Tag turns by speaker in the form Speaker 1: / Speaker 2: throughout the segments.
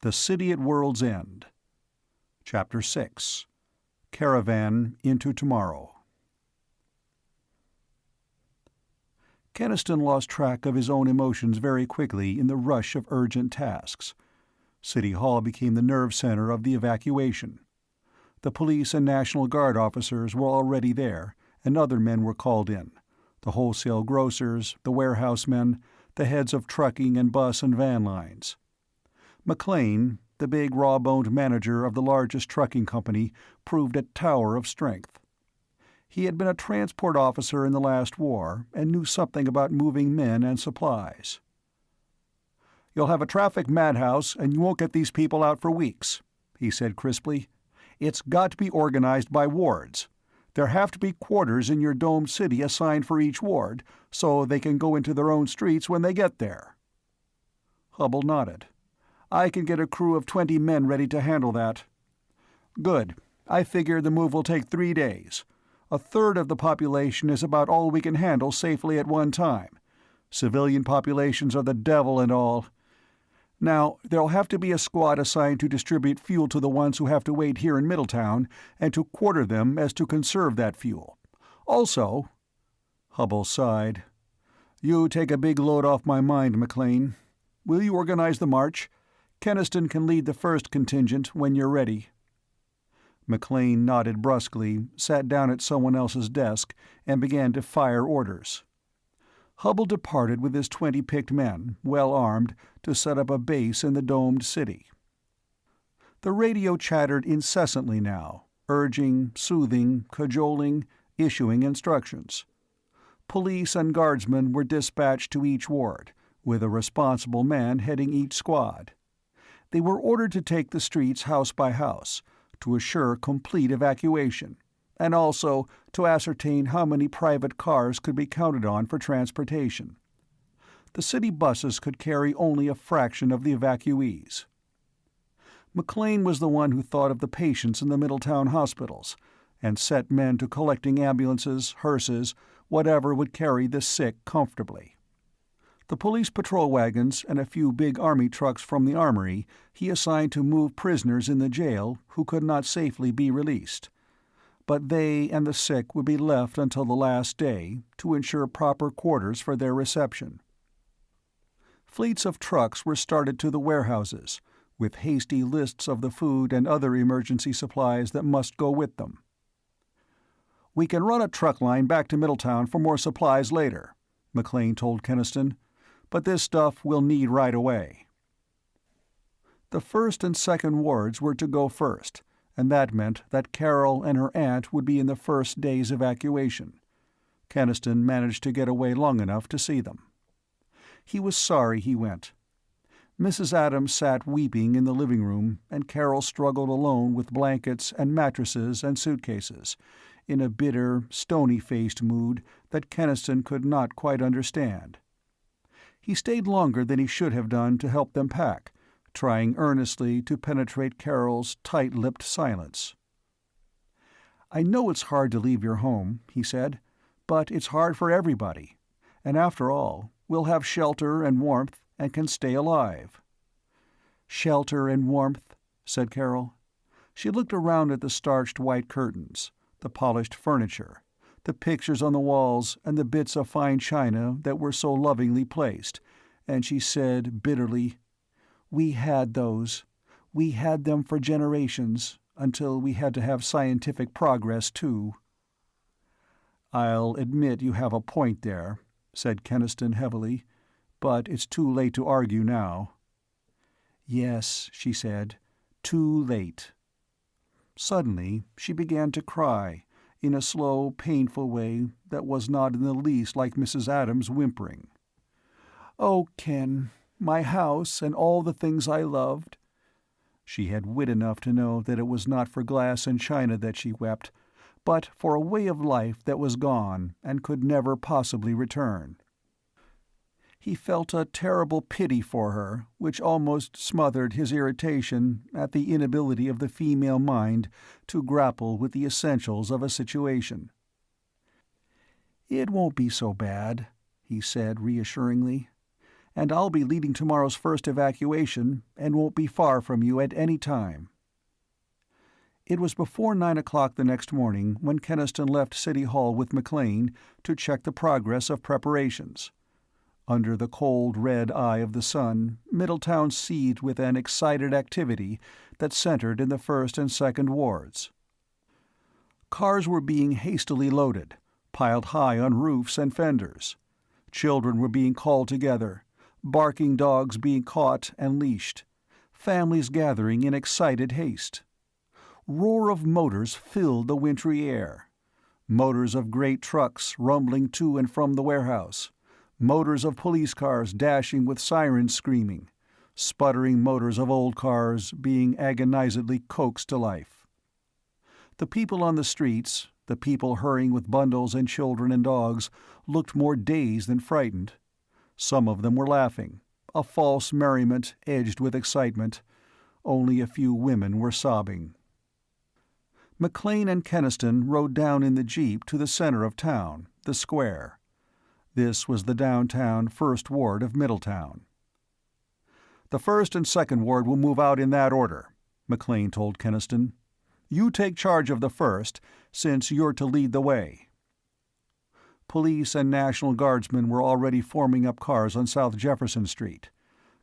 Speaker 1: The City at World's End. Chapter 6. Caravan into Tomorrow. Keniston lost track of his own emotions very quickly in the rush of urgent tasks. City Hall became the nerve center of the evacuation. The police and National Guard officers were already there, and other men were called in. The wholesale grocers, the warehouse men, the heads of trucking and bus and van lines. McLean, the big raw-boned manager of the largest trucking company, proved a tower of strength. He had been a transport officer in the last war and knew something about moving men and supplies. "You'll have a traffic madhouse and you won't get these people out for weeks," he said crisply. "It's got to be organized by wards. There have to be quarters in your domed city assigned for each ward, so they can go into their own streets when they get there." Hubble nodded. "I can get a crew of 20 men ready to handle that." "Good. I figure the move will take 3 days. A third of the population is about all we can handle safely at one time. Civilian populations are the devil and all. Now, there'll have to be a squad assigned to distribute fuel to the ones who have to wait here in Middletown, and to quarter them as to conserve that fuel. Also—" Hubble sighed. "You take a big load off my mind, McLean. Will you organize the march? Keniston can lead the first contingent when you're ready." McLean nodded brusquely, sat down at someone else's desk, and began to fire orders. Hubble departed with his 20 picked men, well armed, to set up a base in the domed city. The radio chattered incessantly now, urging, soothing, cajoling, issuing instructions. Police and guardsmen were dispatched to each ward, with a responsible man heading each squad. They were ordered to take the streets house by house, to assure complete evacuation, and also to ascertain how many private cars could be counted on for transportation. The city buses could carry only a fraction of the evacuees. McLean was the one who thought of the patients in the Middletown hospitals, and set men to collecting ambulances, hearses, whatever would carry the sick comfortably. The police patrol wagons and a few big army trucks from the armory he assigned to move prisoners in the jail who could not safely be released. But they and the sick would be left until the last day to ensure proper quarters for their reception. Fleets of trucks were started to the warehouses, with hasty lists of the food and other emergency supplies that must go with them. "We can run a truck line back to Middletown for more supplies later," McLean told Keniston, "but this stuff we'll need right away." The first and second wards were to go first, and that meant that Carol and her aunt would be in the first day's evacuation. Keniston managed to get away long enough to see them. He was sorry he went. Mrs. Adams sat weeping in the living room, and Carol struggled alone with blankets and mattresses and suitcases, in a bitter, stony-faced mood that Keniston could not quite understand. He stayed longer than he should have done to help them pack, trying earnestly to penetrate Carol's tight-lipped silence. "I know it's hard to leave your home," he said, "but it's hard for everybody. And after all, we'll have shelter and warmth and can stay alive." "Shelter and warmth," said Carol. She looked around at the starched white curtains, the polished furniture, the pictures on the walls and the bits of fine china that were so lovingly placed, and she said bitterly, "We had those. We had them for generations, until we had to have scientific progress, too." "I'll admit you have a point there," said Keniston heavily, "but it's too late to argue now." "Yes," she said, "too late." Suddenly she began to cry, in a slow, painful way that was not in the least like Mrs. Adams' whimpering. "Oh, Ken, my house and all the things I loved." She had wit enough to know that it was not for glass and china that she wept, but for a way of life that was gone and could never possibly return. He felt a terrible pity for her, which almost smothered his irritation at the inability of the female mind to grapple with the essentials of a situation. "It won't be so bad," he said reassuringly. and I'll be leading tomorrow's first evacuation and won't be far from you at any time." It was before 9 o'clock the next morning when Keniston left City Hall with McLean to check the progress of preparations. Under the cold red eye of the sun, Middletown seethed with an excited activity that centered in the first and second wards. Cars were being hastily loaded, piled high on roofs and fenders. Children were being called together, barking dogs being caught and leashed, families gathering in excited haste. Roar of motors filled the wintry air. Motors of great trucks rumbling to and from the warehouse. Motors of police cars dashing with sirens screaming. Sputtering motors of old cars being agonizedly coaxed to life. The people on the streets, the people hurrying with bundles and children and dogs, looked more dazed than frightened. Some of them were laughing, a false merriment edged with excitement. Only a few women were sobbing. McLean and Keniston rode down in the jeep to the center of town, the square. This was the downtown First Ward of Middletown. "The First and Second Ward will move out in that order," McLean told Keniston. "You take charge of the First, since you're to lead the way." Police and National Guardsmen were already forming up cars on South Jefferson Street.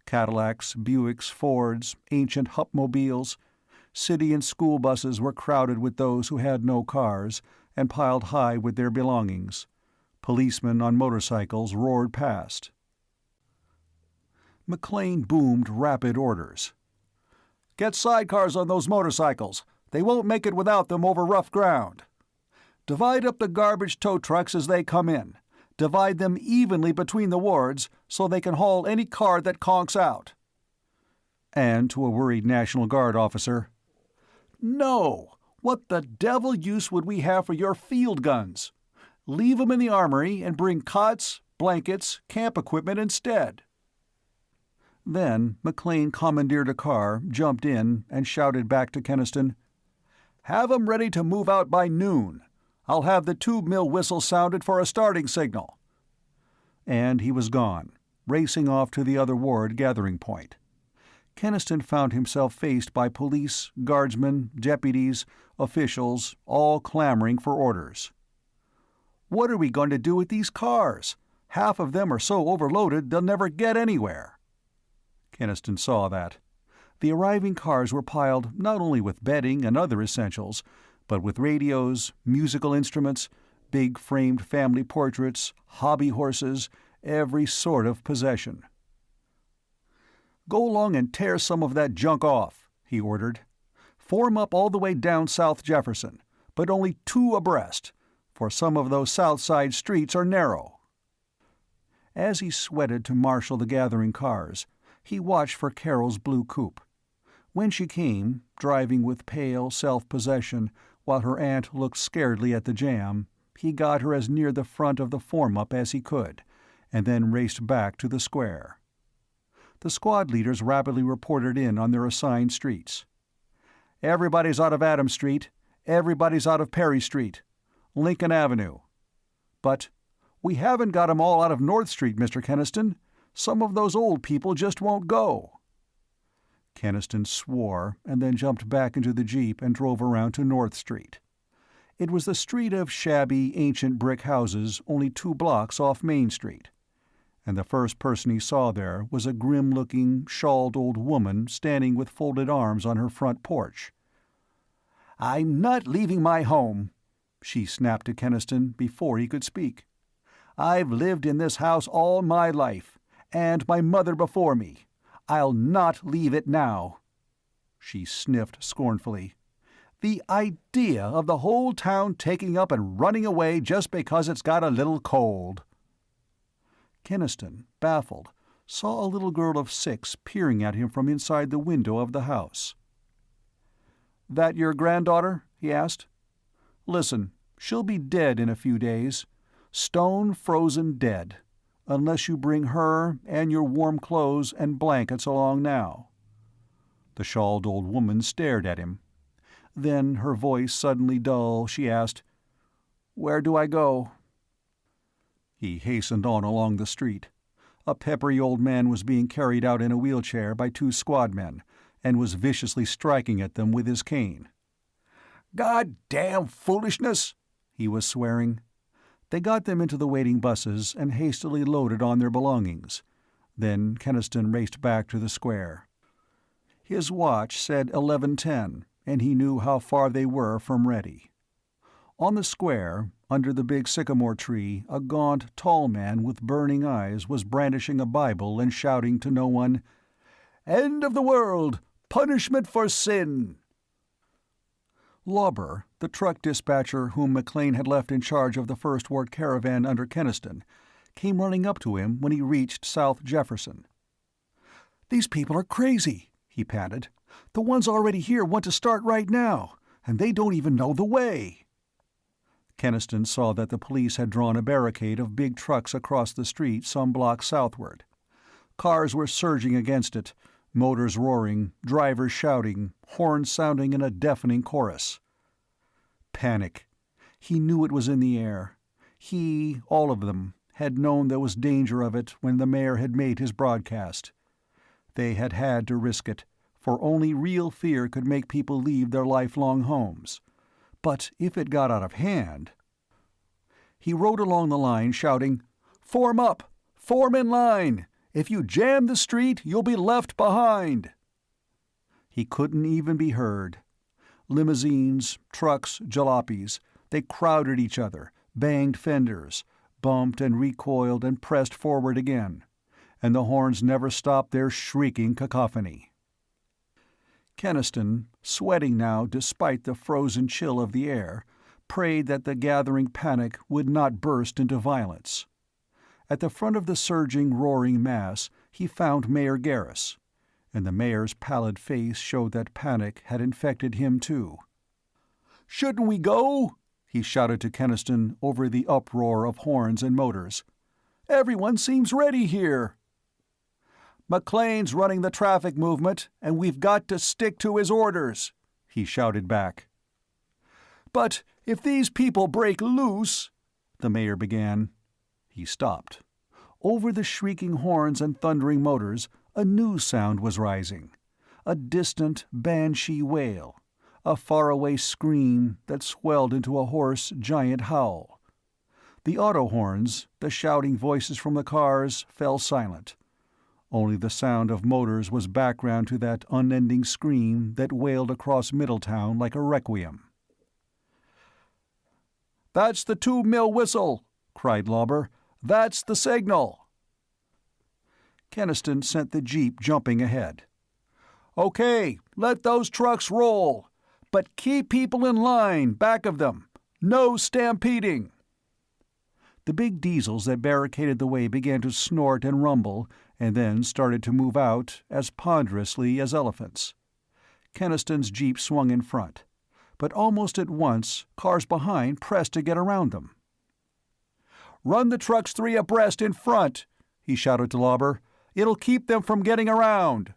Speaker 1: Cadillacs, Buicks, Fords, ancient Hupmobiles. City and school buses were crowded with those who had no cars, and piled high with their belongings. Policemen on motorcycles roared past. McLean boomed rapid orders. "Get sidecars on those motorcycles. They won't make it without them over rough ground. Divide up the garbage tow trucks as they come in. Divide them evenly between the wards so they can haul any car that conks out." And to a worried National Guard officer, "No! What the devil use would we have for your field guns? Leave 'em in the armory and bring cots, blankets, camp equipment instead." Then McLean commandeered a car, jumped in, and shouted back to Keniston, "Have 'em ready to move out by noon. I'll have the tube mill whistle sounded for a starting signal." And he was gone, racing off to the other ward gathering point. Keniston found himself faced by police, guardsmen, deputies, officials, all clamoring for orders. "What are we going to do with these cars? Half of them are so overloaded they'll never get anywhere." Keniston saw that. The arriving cars were piled not only with bedding and other essentials, but with radios, musical instruments, big framed family portraits, hobby horses, every sort of possession. "Go along and tear some of that junk off," he ordered. "Form up all the way down South Jefferson, but only 2 abreast, for some of those south side streets are narrow." As he sweated to marshal the gathering cars, he watched for Carol's blue coupe. When she came, driving with pale self-possession while her aunt looked scaredly at the jam, he got her as near the front of the form-up as he could, and then raced back to the square. The squad leaders rapidly reported in on their assigned streets. "Everybody's out of Adams Street. Everybody's out of Perry Street. Lincoln Avenue. But we haven't got 'em all out of North Street, Mr. Keniston. Some of those old people just won't go." Keniston swore, and then jumped back into the jeep and drove around to North Street. It was the street of shabby, ancient brick houses only 2 blocks off Main Street. And the first person he saw there was a grim-looking, shawled old woman standing with folded arms on her front porch. "I'm not leaving my home," she snapped to Keniston before he could speak. "I've lived in this house all my life, and my mother before me. I'll not leave it now." She sniffed scornfully. "The idea of the whole town taking up and running away just because it's got a little cold." Keniston, baffled, saw a little girl of 6 peering at him from inside the window of the house. "That your granddaughter?" he asked. "Listen, she'll be dead in a few days. Stone frozen dead. Unless you bring her and your warm clothes and blankets along now." The shawled old woman stared at him. Then, her voice suddenly dull, she asked, "Where do I go?" He hastened on along the street. A peppery old man was being carried out in a wheelchair by two squadmen, and was viciously striking at them with his cane. "God-damn foolishness!" he was swearing. They got them into the waiting buses and hastily loaded on their belongings. Then Keniston raced back to the square. His watch said 11:10, and he knew how far they were from ready. On the square, under the big sycamore tree, a gaunt, tall man with burning eyes was brandishing a Bible and shouting to no one, "End of the world! Punishment for sin!" Lauber, the truck dispatcher whom McLean had left in charge of the First Ward caravan under Keniston, came running up to him when he reached South Jefferson. "These people are crazy," he panted. "The ones already here want to start right now, and they don't even know the way." Keniston saw that the police had drawn a barricade of big trucks across the street some blocks southward. Cars were surging against it, motors roaring, drivers shouting, horns sounding in a deafening chorus. Panic. He knew it was in the air. He, all of them, had known there was danger of it when the mayor had made his broadcast. They had had to risk it, for only real fear could make people leave their lifelong homes. But if it got out of hand... He rode along the line shouting, "Form up! Form in line! If you jam the street, you'll be left behind!" He couldn't even be heard. Limousines, trucks, jalopies, they crowded each other, banged fenders, bumped and recoiled and pressed forward again, and the horns never stopped their shrieking cacophony. Keniston, sweating now despite the frozen chill of the air, prayed that the gathering panic would not burst into violence. At the front of the surging, roaring mass, he found Mayor Garris, and the mayor's pallid face showed that panic had infected him too. "Shouldn't we go?" he shouted to Keniston over the uproar of horns and motors. "Everyone seems ready here." "McLean's running the traffic movement, and we've got to stick to his orders," he shouted back. "But if these people break loose—" the mayor began. He stopped. Over the shrieking horns and thundering motors, a new sound was rising. A distant, banshee wail. A faraway scream that swelled into a hoarse, giant howl. The auto horns, the shouting voices from the cars, fell silent. Only the sound of motors was background to that unending scream that wailed across Middletown like a requiem. "That's the 2 mil whistle!" cried Lauber. "That's the signal!" Keniston sent the jeep jumping ahead. "Okay, let those trucks roll! But keep people in line, back of them! No stampeding!" The big diesels that barricaded the way began to snort and rumble, and then started to move out as ponderously as elephants. Keniston's jeep swung in front, but almost at once cars behind pressed to get around them. "Run the trucks 3 abreast in front," he shouted to Lauber. "It'll keep them from getting around."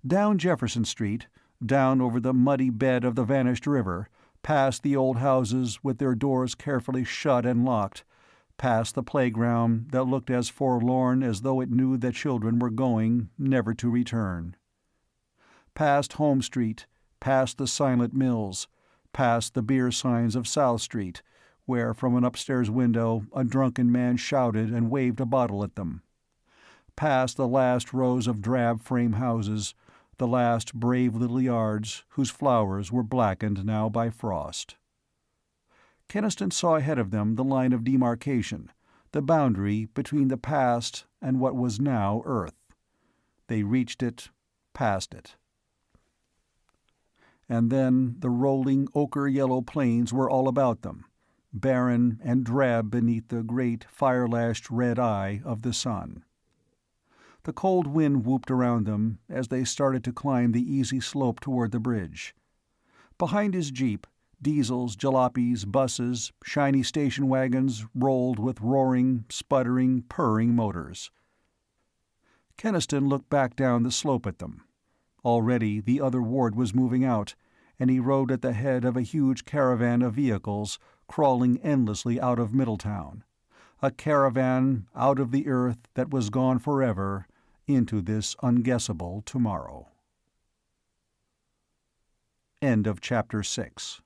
Speaker 1: Down Jefferson Street, down over the muddy bed of the vanished river, past the old houses with their doors carefully shut and locked, past the playground that looked as forlorn as though it knew that children were going, never to return. Past Home Street, past the silent mills, past the beer signs of South Street, where from an upstairs window a drunken man shouted and waved a bottle at them. Past the last rows of drab frame houses, the last brave little yards whose flowers were blackened now by frost. Keniston saw ahead of them the line of demarcation, the boundary between the past and what was now Earth. They reached it, passed it. And then the rolling ochre-yellow plains were all about them, barren and drab beneath the great fire-lashed red eye of the sun. The cold wind whooped around them as they started to climb the easy slope toward the bridge. Behind his jeep, diesels, jalopies, buses, shiny station wagons rolled with roaring, sputtering, purring motors. Keniston looked back down the slope at them. Already the other ward was moving out, and he rode at the head of a huge caravan of vehicles crawling endlessly out of Middletown. a caravan out of the earth that was gone forever into this unguessable tomorrow. End of chapter 6.